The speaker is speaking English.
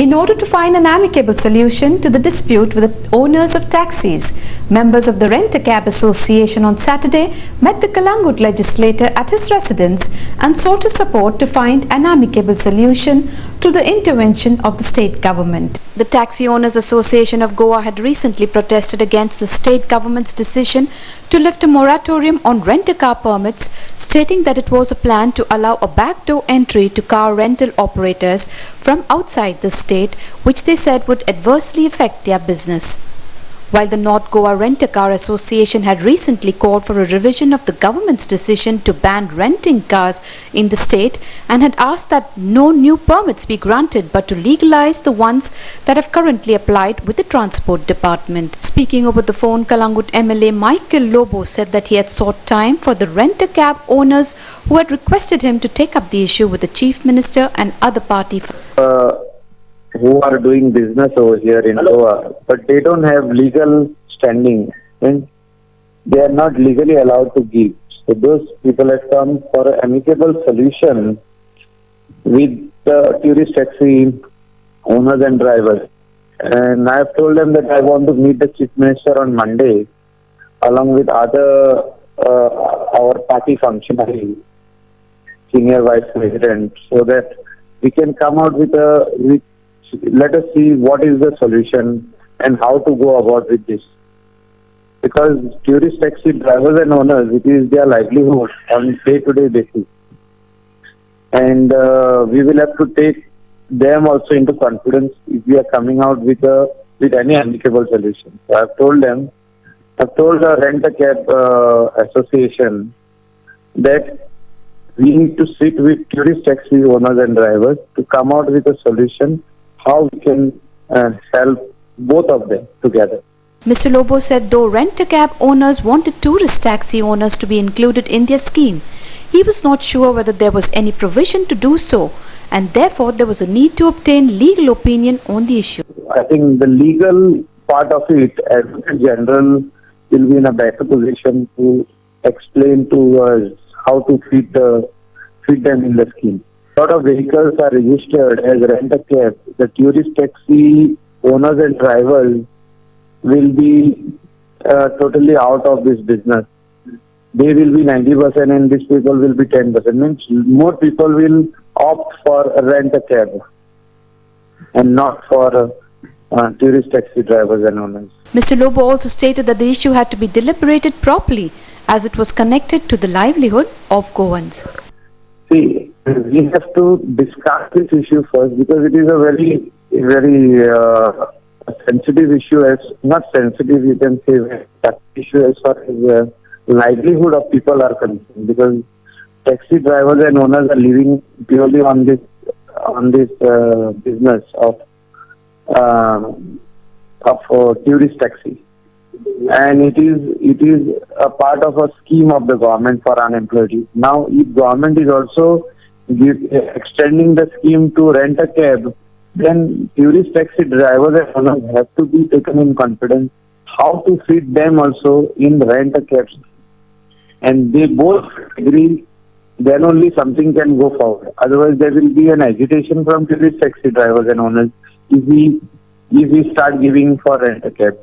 In order to find an amicable solution to the dispute with the owners of taxis, members of the Rent-a-Cab Association on Saturday met the Calangute legislator at his residence and sought his support to find an amicable solution to the intervention of the state government. The Taxi Owners Association of Goa had recently protested against the state government's decision to lift a moratorium on rent-a-car permits, stating that it was a plan to allow a backdoor entry to car rental operators from outside the state, which they said would adversely affect their business. While the North Goa Rent-a-Car Association had recently called for a revision of the government's decision to ban renting cars in the state and had asked that no new permits be granted but to legalize the ones that have currently applied with the Transport Department. Speaking over the phone, Calangute MLA Michael Lobo said that he had sought time for the rent-a-cab owners who had requested him to take up the issue with the Chief Minister and other party who are doing business over here in Goa, but they don't have legal standing and they are not legally allowed to give. So those people have come for an amicable solution with the tourist taxi owners and drivers. And I have told them that I want to meet the Chief Minister on Monday along with other our party functionaries, Senior Vice President, so that we can come out with let us see what is the solution and how to go about with this. Because tourist taxi drivers and owners, it is their livelihood on day-to-day basis. And we will have to take them also into confidence if we are coming out with any amicable solution. So I've told them, I've told the Rent-a-Cab Association that we need to sit with tourist taxi owners and drivers to come out with a solution how we can help both of them together. Mr. Lobo said though rent-a-cab owners wanted tourist taxi owners to be included in their scheme, he was not sure whether there was any provision to do so, and therefore there was a need to obtain legal opinion on the issue. I think the legal part of it, Advocate General will be in a better position to explain to us how to fit them in the scheme. A lot of vehicles are registered as rent-a-cab. The tourist taxi owners and drivers will be totally out of this business. They will be 90% and these people will be 10%. Means more people will opt for rent-a-cab and not for tourist taxi drivers and owners. Mr. Lobo also stated that the issue had to be deliberated properly as it was connected to the livelihood of Goans. See, we have to discuss this issue first because it is a very sensitive issue. As not sensitive, you can say that issue as far as livelihood of people are concerned. Because taxi drivers and owners are living purely on this business of tourist taxi, and it is a part of a scheme of the government for unemployed. Now, if government is also extending the scheme to rent-a-cab, then tourist taxi drivers and owners have to be taken in confidence how to fit them also in rent-a-cab. And they both agree, then only something can go forward. Otherwise, there will be an agitation from tourist taxi drivers and owners if we start giving for rent-a-cab.